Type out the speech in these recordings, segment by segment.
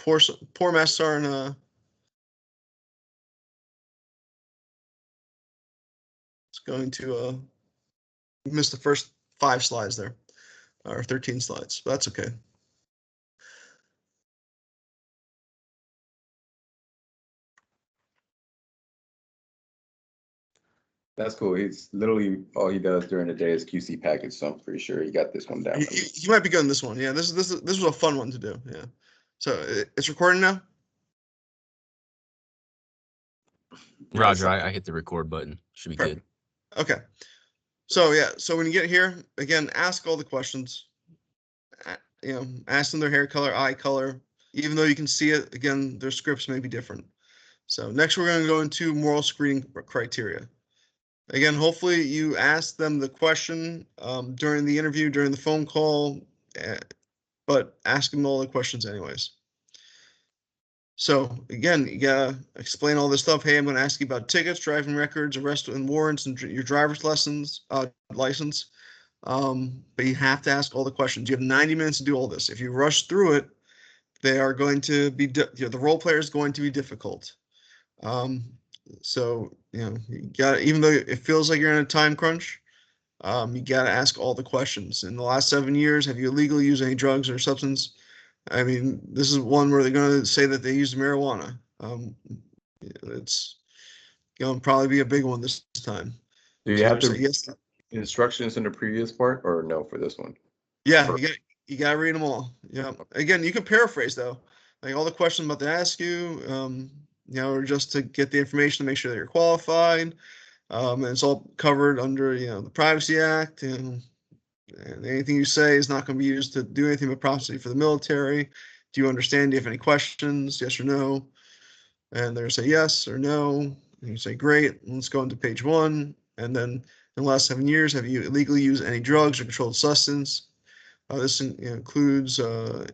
poor Master and it's going to miss the first 5 slides there, or 13 slides, but that's okay. That's cool. He's literally all he does during the day is QC package, so I'm pretty sure he got this one down. He might be good in this one. Yeah, this was a fun one to do. Yeah, so it's recording now. Roger, I hit the record button. Should be Perfect. good. Okay. So yeah, so when you get here, again, ask all the questions. You know, ask them their hair color, eye color. Even though you can see it, again, their scripts may be different. So next, we're going to go into moral screening criteria. Again, hopefully you ask them the question during the interview, during the phone call, but ask them all the questions anyways. So again, you gotta explain all this stuff. Hey, I'm going to ask you about tickets, driving records, arrest and warrants, and your driver's license. But you have to ask all the questions. You have 90 minutes to do all this. If you rush through it, they are going to be, the role player is going to be difficult. So, you got, even though it feels like you're in a time crunch, you got to ask all the questions. In the last 7 years, have you illegally used any drugs or substance? I mean, this is one where they're going to say that they used marijuana. It's going to probably be a big one this time. Do you have to yes instructions in the previous part or no for this one? Yeah, you got to read them all. Yeah. Again, you can paraphrase though, like all the questions I'm about to ask you. Or just to get the information to make sure that you're qualified. And it's all covered under, the Privacy Act, and anything you say is not going to be used to do anything but property for the military. Do you understand? Do you have any questions? Yes or no? And they're going to say yes or no. And you say, great, let's go into page 1. And then in the last 7 years, have you illegally used any drugs or controlled substance? This includes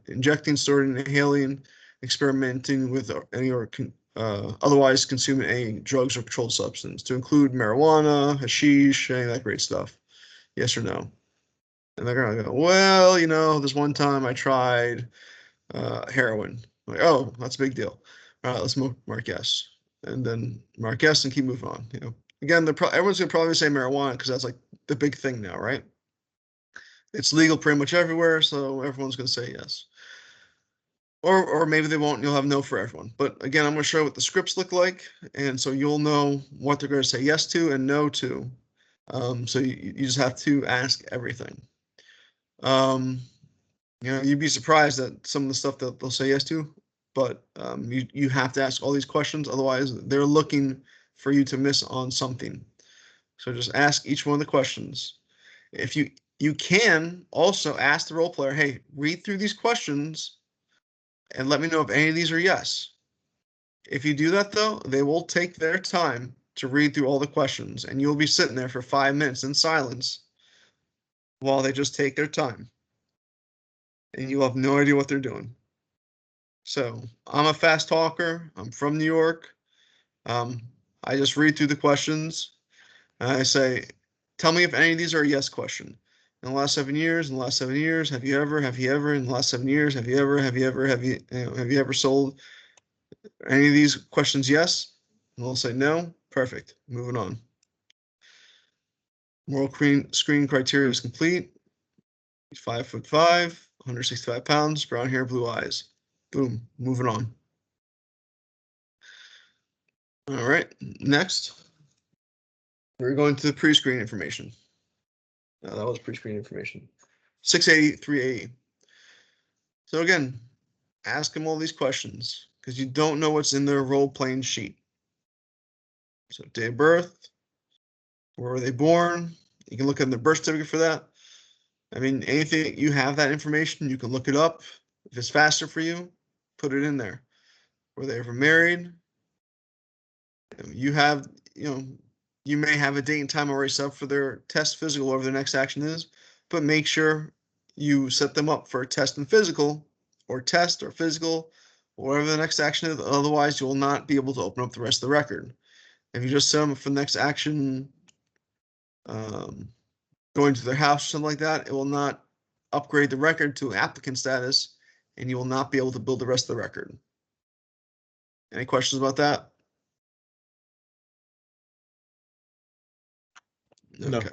injecting, storing, inhaling, experimenting with any or otherwise consuming any drugs or controlled substance, to include marijuana, hashish, any of that great stuff. Yes or no? And they're going to go, well, this one time I tried heroin. Like, oh, that's a big deal. All right, let's mark yes. And then mark yes and keep moving on. Again, everyone's going to probably say marijuana because that's like the big thing now, right? It's legal pretty much everywhere, so everyone's going to say yes. Or maybe they won't, you'll have no for everyone. But again, I'm going to show what the scripts look like, and so you'll know what they're going to say yes to and no to. So you just have to ask everything. You'd be surprised at some of the stuff that they'll say yes to, but you have to ask all these questions, otherwise they're looking for you to miss on something. So just ask each one of the questions. If you can also ask the role player, hey, read through these questions and let me know if any of these are yes. If you do that, though, they will take their time to read through all the questions, and you'll be sitting there for 5 minutes in silence while they just take their time. And you'll have no idea what they're doing. So I'm a fast talker. I'm from New York. I just read through the questions, and I say, tell me if any of these are a yes question. In the last 7 years, have you ever, in the last 7 years, have you ever sold? Any of these questions, yes? And they'll say no. Perfect. Moving on. Moral screen criteria is complete. 5'5", 165 pounds, brown hair, blue eyes. Boom. Moving on. All right. Next, we're going to the pre-screen information. No, that was pre-screen information. 680, 380. So again, ask them all these questions because you don't know what's in their role-playing sheet. So date of birth, where were they born? You can look at their birth certificate for that. I mean, anything, you have that information, you can look it up. If it's faster for you, put it in there. Were they ever married? You have, you may have a date and time already set up for their test physical, whatever their next action is, but make sure you set them up for a test and physical, or test or physical, or whatever the next action is. Otherwise, you will not be able to open up the rest of the record. If you just set them for the next action, going to their house or something like that, it will not upgrade the record to applicant status, and you will not be able to build the rest of the record. Any questions about that? No. Okay.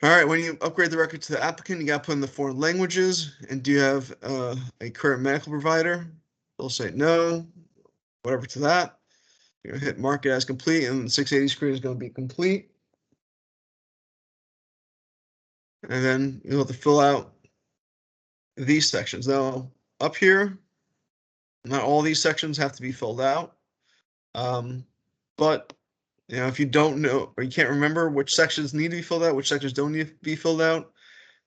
All right, when you upgrade the record to the applicant, you got to put in the foreign languages. And do you have a current medical provider? They'll say no, whatever to that. You're going to hit mark it as complete, and the 680 screen is going to be complete. And then you'll have to fill out these sections. Now, up here, not all these sections have to be filled out. But if you don't know or you can't remember which sections need to be filled out, which sections don't need to be filled out,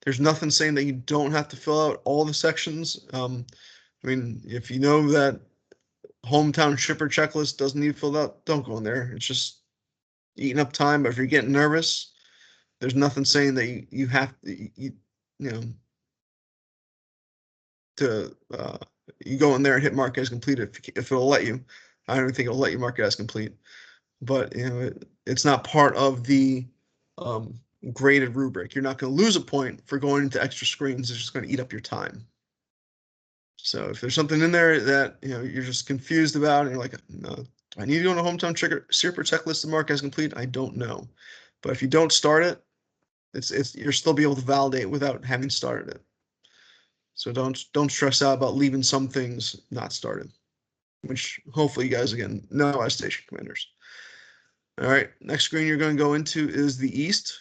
there's nothing saying that you don't have to fill out all the sections. If you know that hometown shipper checklist doesn't need filled out, don't go in there. It's just eating up time. But if you're getting nervous, there's nothing saying that you have to, you go in there and hit mark as complete if it'll let you. I don't think it'll let you mark it as complete, but it's not part of the graded rubric. You're not going to lose a point for going into extra screens. It's just going to eat up your time. So if there's something in there that you're just confused about, and you're like, no, do I need to go on a hometown shipper checklist to mark as complete? I don't know, but if you don't start it, you'll still be able to validate without having started it. So don't stress out about leaving some things not started, which hopefully you guys again know as station commanders. All right, next screen you're going to go into is the East,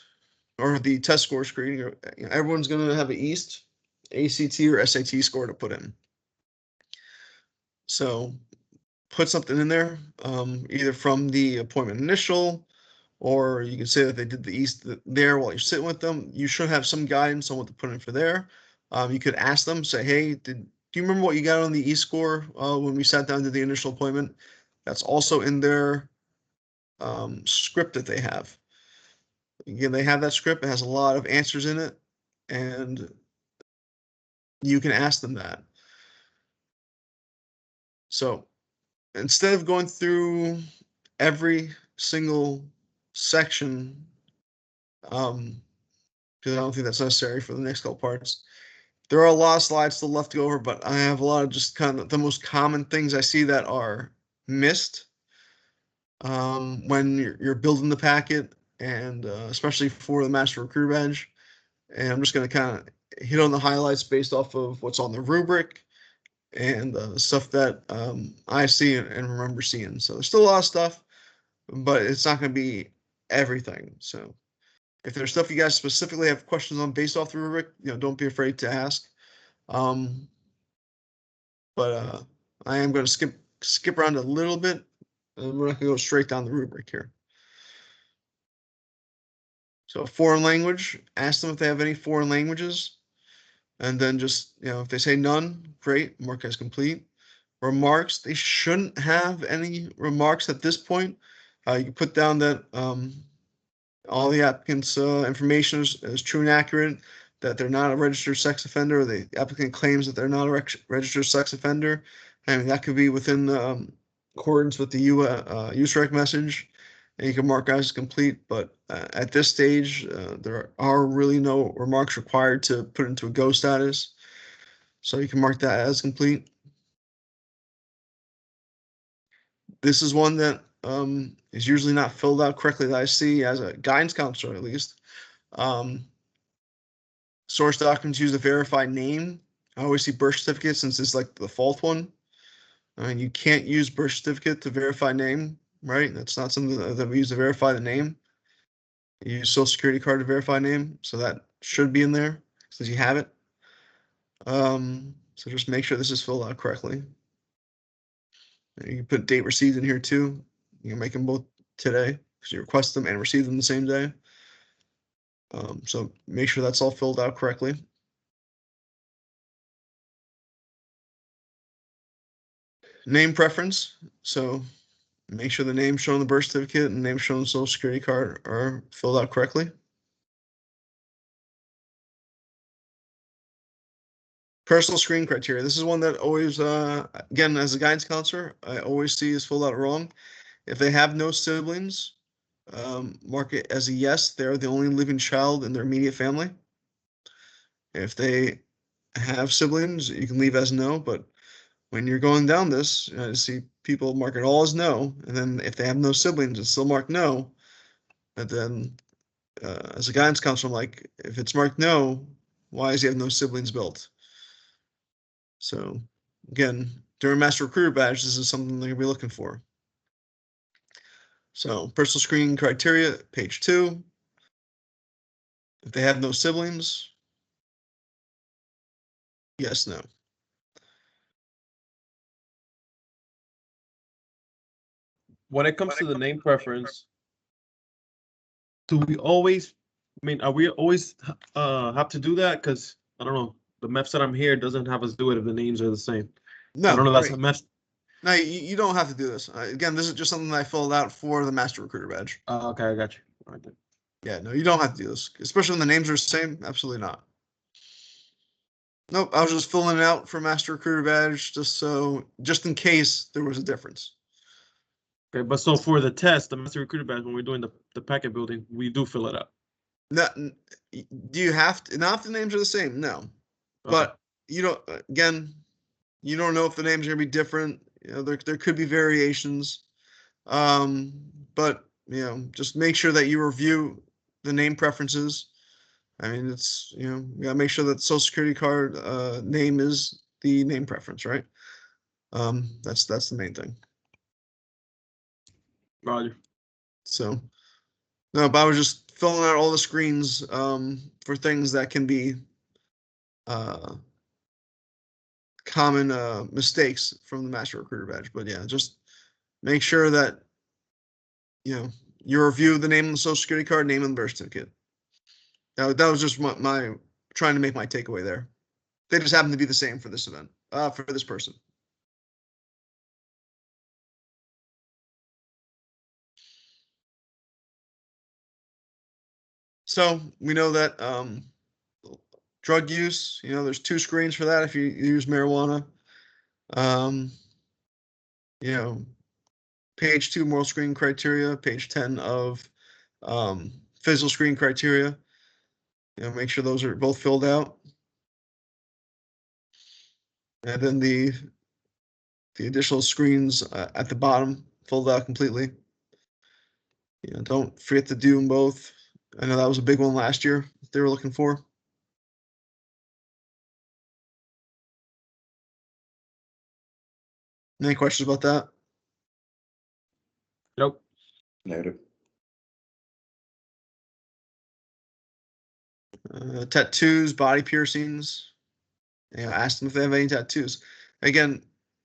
or the test score screen. Everyone's going to have an East, ACT, or SAT score to put in. So put something in there, either from the appointment initial, or you can say that they did the East there while you're sitting with them. You should have some guidance on what to put in for there. You could ask them, say, hey, do you remember what you got on the East score when we sat down to the initial appointment? That's also in their script that they have. Again, they have that script. It has a lot of answers in it, and you can ask them that. So instead of going through every single section, because I don't think that's necessary for the next couple parts, there are a lot of slides still left to go over, but I have a lot of just kind of the most common things I see that are missed when you're building the packet, and especially for the Master Recruiter Badge. And I'm just going to kind of hit on the highlights based off of what's on the rubric and stuff that I see and remember seeing. So there's still a lot of stuff, but it's not going to be everything. So if there's stuff you guys specifically have questions on based off the rubric, don't be afraid to ask. But I am going to skip around a little bit, and we're not going to go straight down the rubric here. So foreign language, ask them if they have any foreign languages, and then just, if they say none, great, mark as complete. Remarks, they shouldn't have any remarks at this point. You can put down that all the applicants' information is true and accurate, that they're not a registered sex offender, or the applicant claims that they're not a registered sex offender. That could be within accordance with the USREC message, and you can mark as complete. But at this stage, there are really no remarks required to put into a go status, so you can mark that as complete. This is one that is usually not filled out correctly that I see as a guidance counselor, at least. Source documents use a verified name. I always see birth certificate since it's like the default one. You can't use birth certificate to verify name, right? That's not something that we use to verify the name. You use social security card to verify name, so that should be in there since you have it. So just make sure this is filled out correctly. You can put date received in here too. You can make them both today because you request them and receive them the same day. So make sure that's all filled out correctly. Name preference. So make sure the name shown on the birth certificate and name shown on the social security card are filled out correctly. Personal screening criteria. This is one that always, again, as a guidance counselor, I always see is filled out wrong. If they have no siblings, mark it as a yes. They're the only living child in their immediate family. If they have siblings, you can leave as no, but when you're going down this, I see people mark it all as no, and then if they have no siblings, it's still marked no. And then, as a guidance counselor, I'm like, if it's marked no, why does he have no siblings built? So again, during Master Recruiter Badge, this is something they're gonna be looking for. So personal screening criteria, page 2. If they have no siblings, yes, no. When it comes to the name preference, do we always, are we always have to do that? Because I don't know, the maps that I'm here doesn't have us do it if the names are the same. No, I don't know, that's right. a mess. No, you don't have to do this. Again, this is just something that I filled out for the Master Recruiter Badge. Okay, I got you. All right then. Yeah, no, you don't have to do this, especially when the names are the same. Absolutely not. Nope, I was just filling it out for Master Recruiter Badge just in case there was a difference. Okay, but so for the test, the Master Recruiter Badge, when we're doing the packet building, we do fill it out. Do you have to? Not if the names are the same, no. Okay. But you don't. Again, you don't know if the names are gonna be different. You know, there could be variations. But you know, just make sure that you review the name preferences. I mean, it's, you know, you gotta make sure that the Social Security card name is the name preference, right? That's the main thing. Roger. So, no, but I was just filling out all the screens for things that can be common mistakes from the Master Recruiter Badge. But yeah, just make sure that, you know, you review the name of the Social Security card, name of the birth certificate. That was just my trying to make my takeaway there. They just happen to be the same for this event, for this person. So we know that drug use, you know, there's 2 screens for that if you use marijuana. You know, page 2 moral screening criteria, page 10 of physical screening criteria. You know, make sure those are both filled out. And then the additional screens at the bottom filled out completely. You know, don't forget to do them both. I know that was a big one last year that they were looking for. Any questions about that? Nope. Negative. Tattoos, body piercings. You know, ask them if they have any tattoos. Again,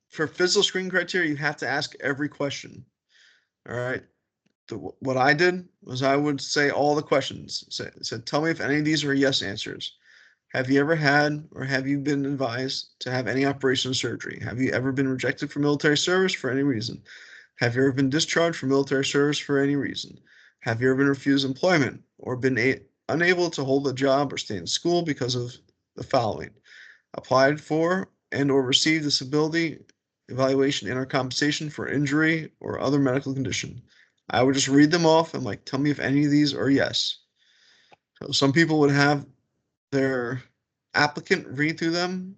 for physical screening criteria, you have to ask every question. All right. What I did was I would say all the questions. Said, tell me if any of these are yes answers. Have you ever had or have you been advised to have any operation or surgery? Have you ever been rejected from military service for any reason? Have you ever been discharged from military service for any reason? Have you ever been refused employment or been unable to hold a job or stay in school because of the following? Applied for and or received disability evaluation and or compensation for injury or other medical condition. I would just read them off and like, tell me if any of these are yes. So some people would have their applicant read through them,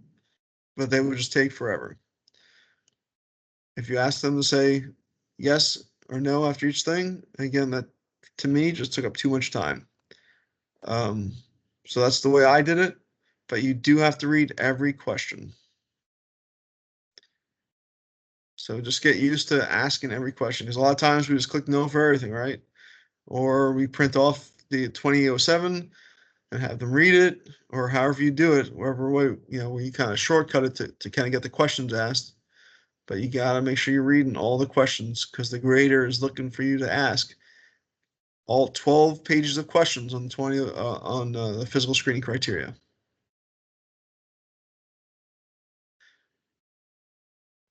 but they would just take forever. If you ask them to say yes or no after each thing, again, that to me just took up too much time. So that's the way I did it, but you do have to read every question. So just get used to asking every question, because a lot of times we just click no for everything, right? Or we print off the 2007 and have them read it, or however you do it, wherever way, you know, we kind of shortcut it to kind of get the questions asked. But you got to make sure you're reading all the questions, because the grader is looking for you to ask all 12 pages of questions on the physical screening criteria.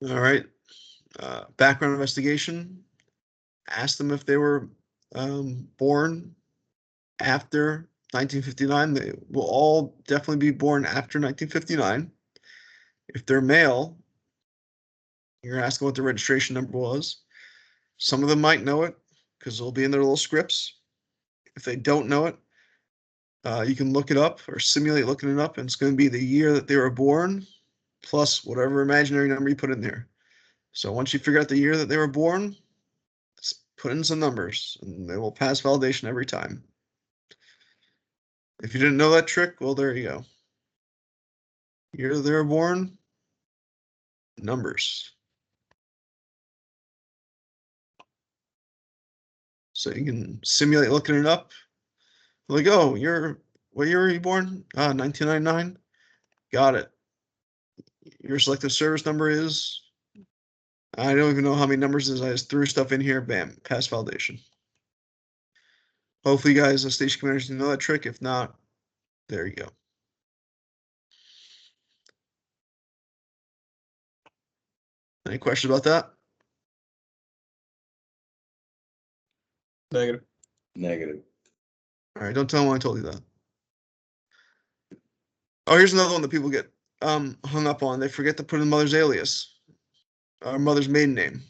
All right. Background investigation. Ask them if they were born after 1959. They will all definitely be born after 1959. If they're male, you're asking what the registration number was. Some of them might know it because it'll be in their little scripts. If they don't know it, You can look it up or simulate looking it up, and it's going to be the year that they were born plus whatever imaginary number you put in there. So once you figure out the year that they were born, just put in some numbers, and they will pass validation every time. If you didn't know that trick, well, there you go. Year they were born, numbers. So you can simulate looking it up. Like, oh, what year were you born? 1999. Got it. Your selective service number is, I don't even know how many numbers it is. I just threw stuff in here. Bam, pass validation. Hopefully you guys, as station commanders, know that trick. If not, there you go. Any questions about that? Negative. Negative. All right, don't tell them I told you that. Oh, here's another one that people get hung up on. They forget to put in mother's alias or mother's maiden name.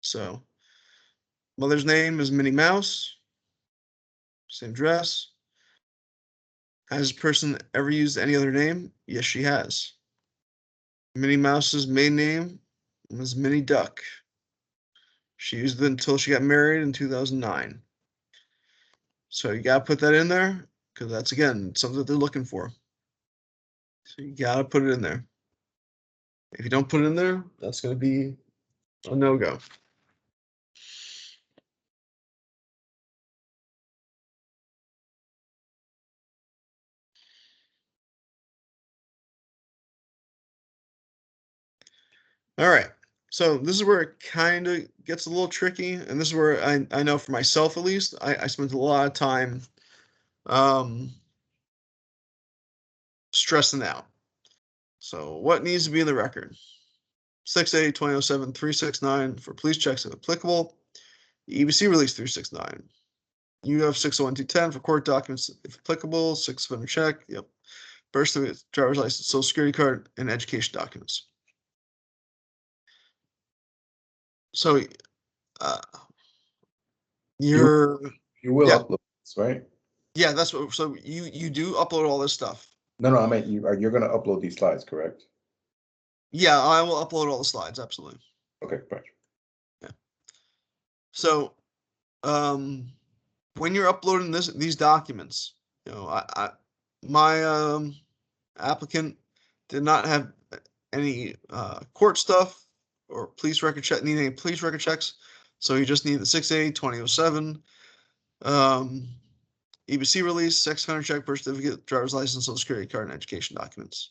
So mother's name is Minnie Mouse. Same dress. Has this person ever used any other name? Yes, she has. Minnie Mouse's maiden name was Minnie Duck. She used it until she got married in 2009. So you gotta put that in there because that's, again, something that they're looking for. So you gotta put it in there. If you don't put it in there, that's gonna be a no-go. All right, so this is where it kind of gets a little tricky, and this is where I know for myself at least, I spent a lot of time stressing out. So what needs to be in the record? 6A 2007 369 for police checks if applicable. EBC release 369. UF 601 210 for court documents if applicable. 6 check. Yep. Birth certificate, driver's license, social security card, and education documents. So You will yeah. upload this, right? Yeah, that's what. So you do upload all this stuff. No, I meant you're going to upload these slides, correct? Yeah, I will upload all the slides. Absolutely. Okay, fine. Yeah. So, when you're uploading these documents, my applicant did not have any court stuff or police record check. Need any police record checks? So you just need the 6A 2007 EBC release, sex offender check, birth certificate, driver's license, social security card, and education documents.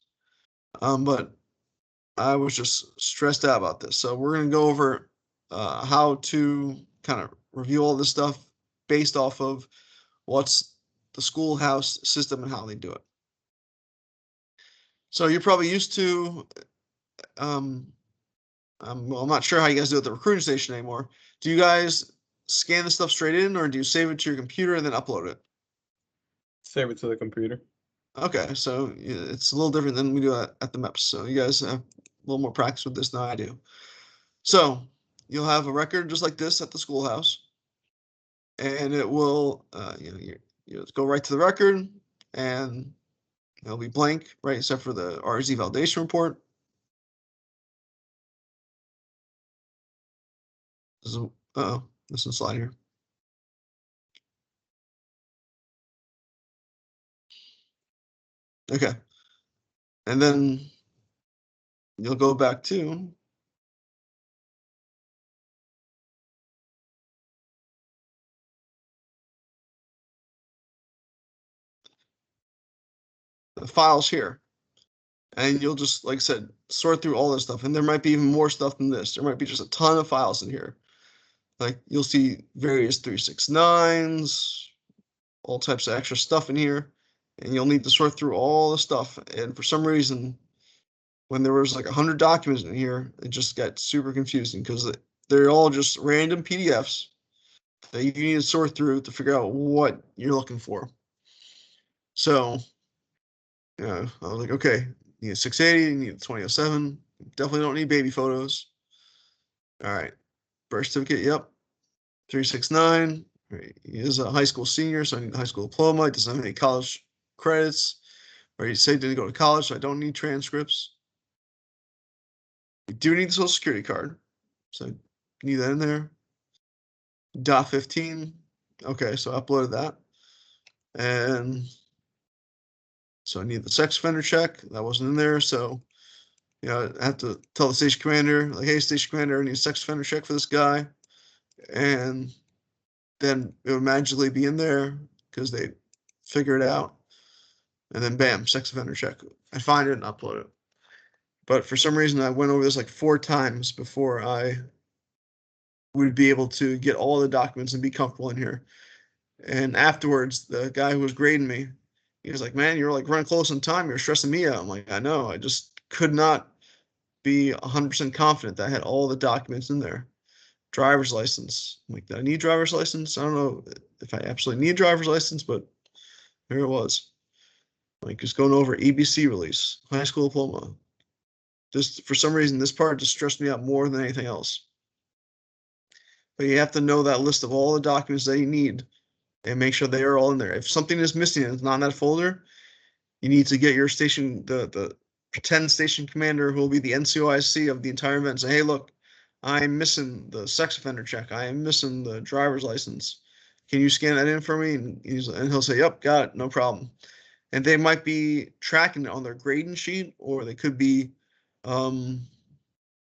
But I was just stressed out about this. So we're going to go over how to kind of review all this stuff based off of what's the schoolhouse system and how they do it. So you're probably used to, well, I'm not sure how you guys do it at the recruiting station anymore. Do you guys scan the stuff straight in, or do you save it to your computer and then upload it? Save it to the computer. Okay, so it's a little different than we do at the MEPS. So you guys have a little more practice with this than I do. So you'll have a record just like this at the schoolhouse, and it will, you go right to the record, and it'll be blank, right, except for the RZ validation report. This is, this is a slide here. Okay, and then you'll go back to the files here, and you'll just, like I said, sort through all this stuff. And there might be even more stuff than this. There might be just a ton of files in here. Like you'll see various 369s, all types of extra stuff in here, and you'll need to sort through all the stuff. And for some reason, when there was like 100 documents in here, it just got super confusing because they're all just random PDFs that you need to sort through to figure out what you're looking for. So, I was like, okay, you need 680, you need 2007. Definitely don't need baby photos. All right, birth certificate, yep. 369. Right. He is a high school senior, so I need a high school diploma. He doesn't have any college credits, or you say didn't go to college, so I don't need transcripts. You do need the social security card, so you need that in there. Dot 15. Okay, so I uploaded that. And so I need the sex offender check. That wasn't in there, so I have to tell the station commander, like, hey, station commander, I need a sex offender check for this guy. And then it would magically be in there because they figure it out. And then bam, sex offender check. I find it and upload it. But for some reason, I went over this like 4 times before I would be able to get all the documents and be comfortable in here. And afterwards, the guy who was grading me, he was like, man, you're like running close on time. You're stressing me out. I'm like, I know. I just could not be 100% confident that I had all the documents in there. Driver's license. I'm like, did I need driver's license? I don't know if I absolutely need driver's license, but here it was. Like, just going over EBC release, high school diploma. Just for some reason, this part just stressed me out more than anything else. But you have to know that list of all the documents that you need and make sure they are all in there. If something is missing and it's not in that folder, you need to get your station, the pretend station commander who will be the NCOIC of the entire event, say, hey, look, I'm missing the sex offender check. I am missing the driver's license. Can you scan that in for me? And he'll say, yep, got it, no problem. And they might be tracking it on their grading sheet, or they could be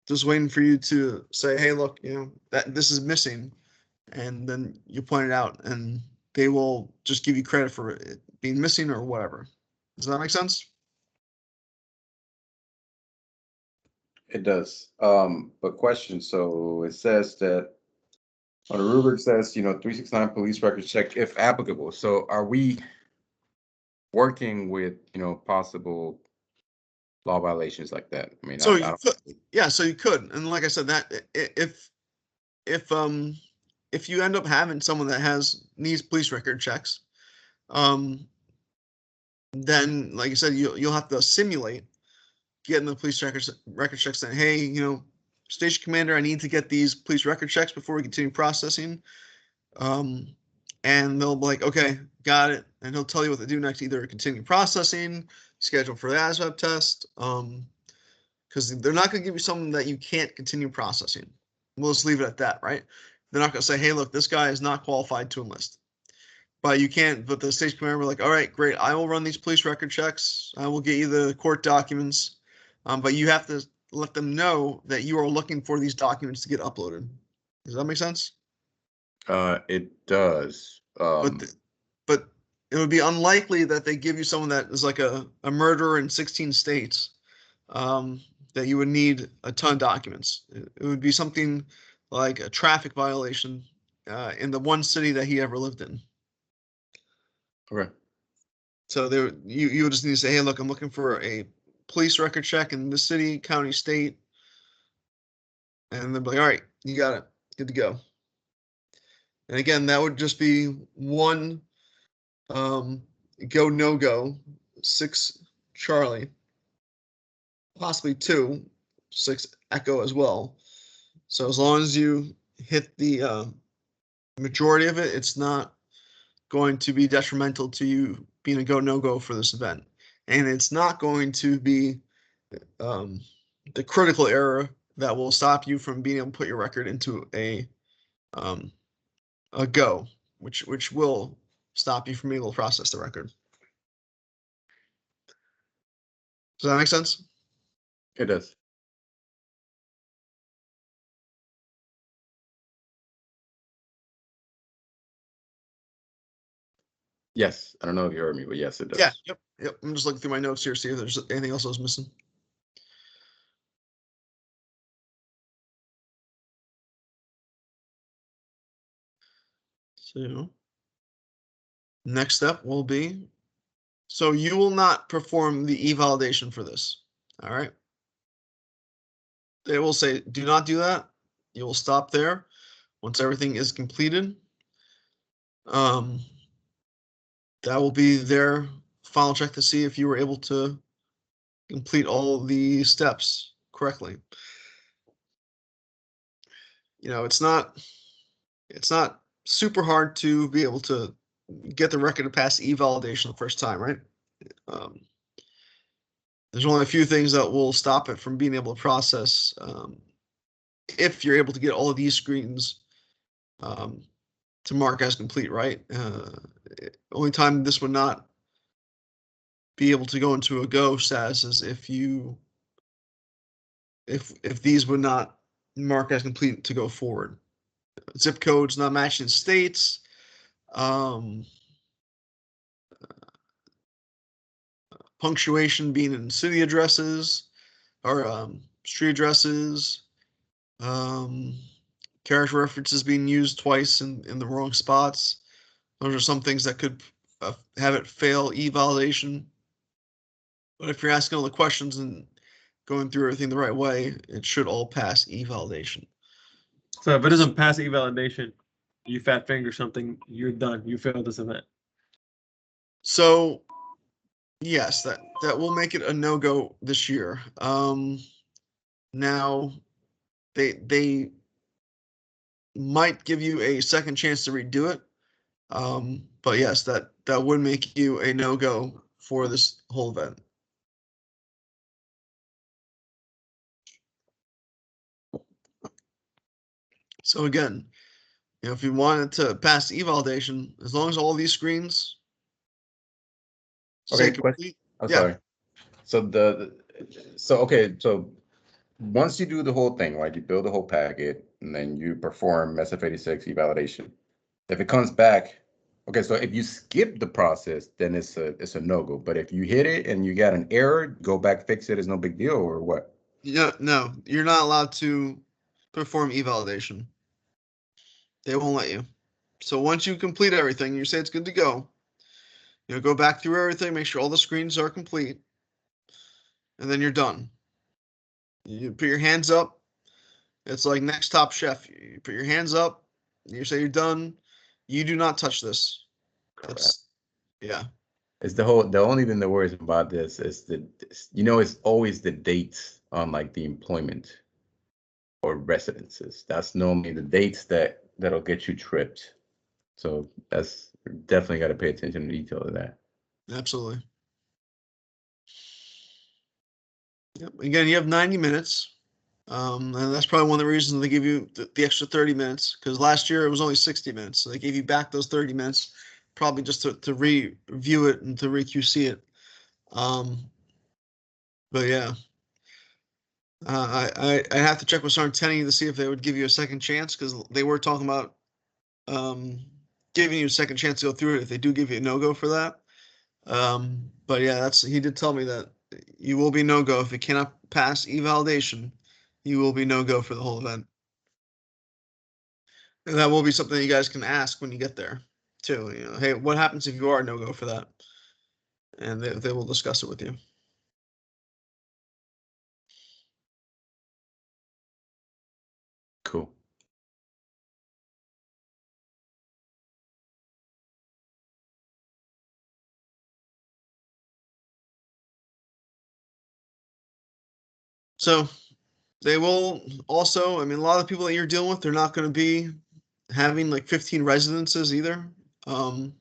just waiting for you to say, hey, look, that this is missing. And then you point it out, and they will just give you credit for it being missing or whatever. Does that make sense? It does. But question, so it says that on the rubric says, 369 police records check if applicable. So are we working with, possible law violations like that? I mean, So I so you could. And like I said, that if you end up having someone that needs police record checks, then like I said, you'll have to simulate getting the police record checks saying, hey, station commander, I need to get these police record checks before we continue processing. And they'll be like, okay, got it. And he'll tell you what to do next, either continue processing, schedule for the ASVAB test, because they're not going to give you something that you can't continue processing. We'll just leave it at that, right? They're not going to say, hey, look, this guy is not qualified to enlist. But you can't, but the station commander will be like, all right, great, I will run these police record checks. I will get you the court documents. But you have to let them know that you are looking for these documents to get uploaded. Does that make sense? It does. But it would be unlikely that they give you someone that is like a murderer in 16 states, that you would need a ton of documents. It would be something like a traffic violation in the one city that he ever lived in. Okay. So you would just need to say, hey, look, I'm looking for a police record check in the city, county, state. And they'll be like, all right, you got it. Good to go. And again, that would just be one go, no go, 6 Charlie, possibly 2, 6 Echo as well. So as long as you hit the majority of it, it's not going to be detrimental to you being a go, no go for this event. And it's not going to be the critical error that will stop you from being able to put your record into a go, which will stop you from being able to process the record. Does that make sense? It does. Yes, I don't know if you heard me, but yes, it does. Yeah. Yep. I'm just looking through my notes here, see if there's anything else I was missing. So next step will be, so you will not perform the e-validation for this. All right. They will say, do not do that. You will stop there once everything is completed. That will be their final check to see if you were able to complete all the steps correctly. It's not super hard to be able to get the record to pass e-validation the first time, right? There's only a few things that will stop it from being able to process. If you're able to get all of these screens to mark as complete, right? Only time this would not be able to go into a go status is if these would not mark as complete to go forward. Zip codes not matching states. Punctuation being in city addresses or street addresses. Character references being used twice in the wrong spots. Those are some things that could have it fail e-validation. But if you're asking all the questions and going through everything the right way, it should all pass e-validation. So if it doesn't pass e-validation, you fat finger something, you're done. You failed this event. So yes, that will make it a no-go this year. Now they might give you a second chance to redo it. But yes, that would make you a no-go for this whole event. So again, if you wanted to pass e-validation, as long as all these screens Okay, stay complete. I'm Yeah. sorry. So okay, so once you do the whole thing, right, you build the whole packet and then you perform SF86 evalidation. If it comes back, okay, so if you skip the process, then it's a no-go. But if you hit it and you got an error, go back, fix it, is no big deal, or what? No, you're not allowed to perform e-validation. They won't let you. So once you complete everything, you say it's good to go. Go back through everything, make sure all the screens are complete, and then you're done. You put your hands up. It's like Next Top Chef. You put your hands up. You say you're done. You do not touch this. It's yeah. It's the only thing that worries about this is it's always the dates on like the employment or residences. That's normally the dates that'll get you tripped. So that's definitely got to pay attention to detail of that. Absolutely. Yep. Again, you have 90 minutes. And that's probably one of the reasons they give you the extra 30 minutes, because last year it was only 60 minutes. So they gave you back those 30 minutes, probably just to review it and to re-QC it. But yeah, I have to check with Sarteni to see if they would give you a second chance, because they were talking about giving you a second chance to go through it if they do give you a no-go for that. But yeah, he did tell me that you will be no-go if you cannot pass e-validation. You will be no-go for the whole event. And that will be something you guys can ask when you get there, too. Hey, what happens if you are no-go for that? And they will discuss it with you. Cool. So they will also, a lot of the people that you're dealing with, they're not going to be having like 15 residences either. So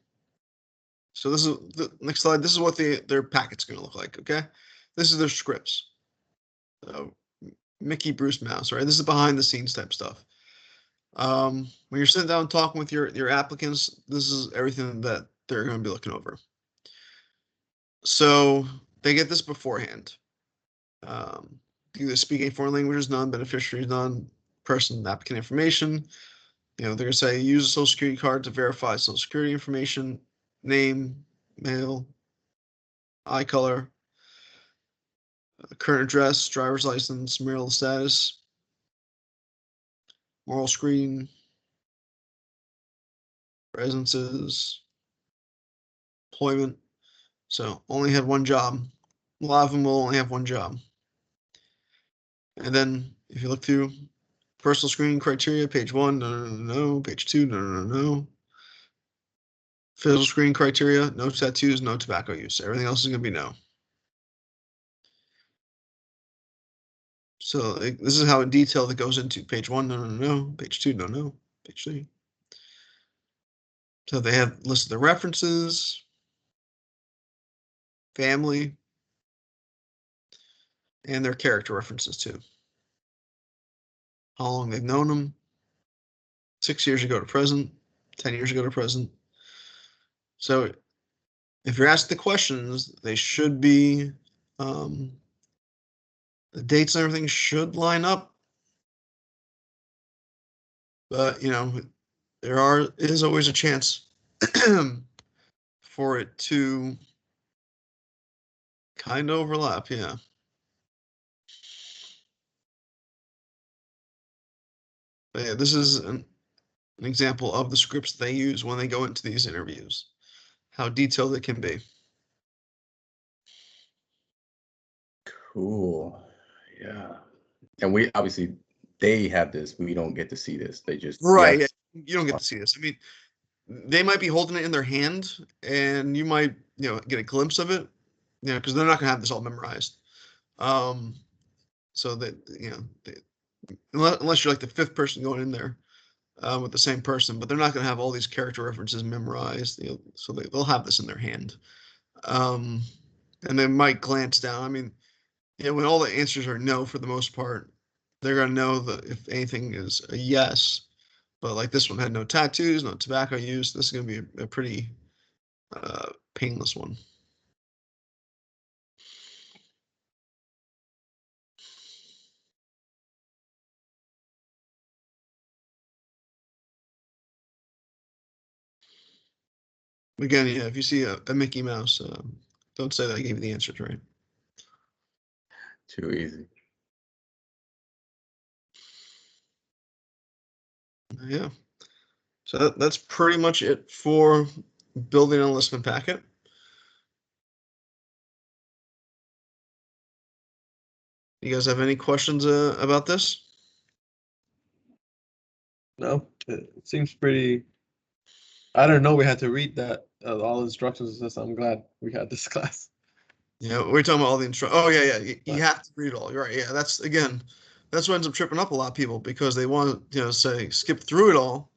this is the next slide. This is what their packet's going to look like. Okay, this is their scripts. Mickey, Bruce, Mouse. Right. This is behind the scenes type stuff. When you're sitting down talking with your applicants, this is everything that they're going to be looking over. So they get this beforehand. Either speaking foreign languages, non-beneficiaries, non-person applicant information. They're going to say use a social security card to verify social security information, name, mail, eye color, current address, driver's license, marital status, moral screen, residences, employment. So only had one job. A lot of them will only have one job. And then if you look through personal screening criteria, page 1, no. Page 2, no. Physical screening criteria, no tattoos, no tobacco use. Everything else is going to be no. So this is how in detail that goes into page 1, no. Page 2, no. Page 3. So they have listed the references. family, and their character references too. How long they've known them, 6 years ago to present, 10 years ago to present. So if you're asked the questions, they should be, the dates and everything should line up. But, there is always a chance for it to kind of overlap, yeah. But yeah, this is an example of the scripts they use when they go into these interviews, how detailed it can be. Cool. Yeah. And we obviously they have this. We don't get to see this. They just Right. yes. Yeah, you don't get to see this. I mean, they might be holding it in their hand and you might, get a glimpse of it, because they're not going to have this all memorized. So that, unless you're like the fifth person going in there with the same person, but they're not going to have all these character references memorized, so they'll have this in their hand. And they might glance down. I mean, when all the answers are no for the most part, they're going to know that if anything is a yes. But like this one had no tattoos, no tobacco use. This is going to be a pretty painless one. Again, yeah, if you see a Mickey Mouse, don't say that I gave you the answers, right? Too easy. Yeah. So that's pretty much it for building an enlistment packet. You guys have any questions about this? No, it seems pretty. I don't know. We had to read that all the instructions. I'm glad we had this class. Yeah, we're talking about all the instructions. Oh yeah, yeah. You have to read it all. You're right. Yeah, that's what ends up tripping up a lot of people because they want to say skip through it all,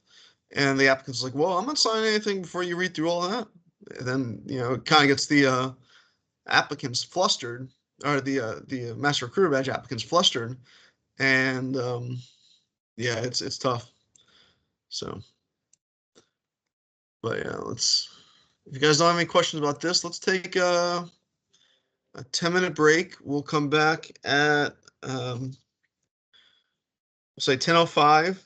and the applicant's like, well, I'm not signing anything before you read through all that. And then it kind of gets the applicants flustered, or the master recruiter badge applicants flustered, and yeah, it's tough. So, but yeah, if you guys don't have any questions about this, let's take a 10-minute break. We'll come back at say 10:05.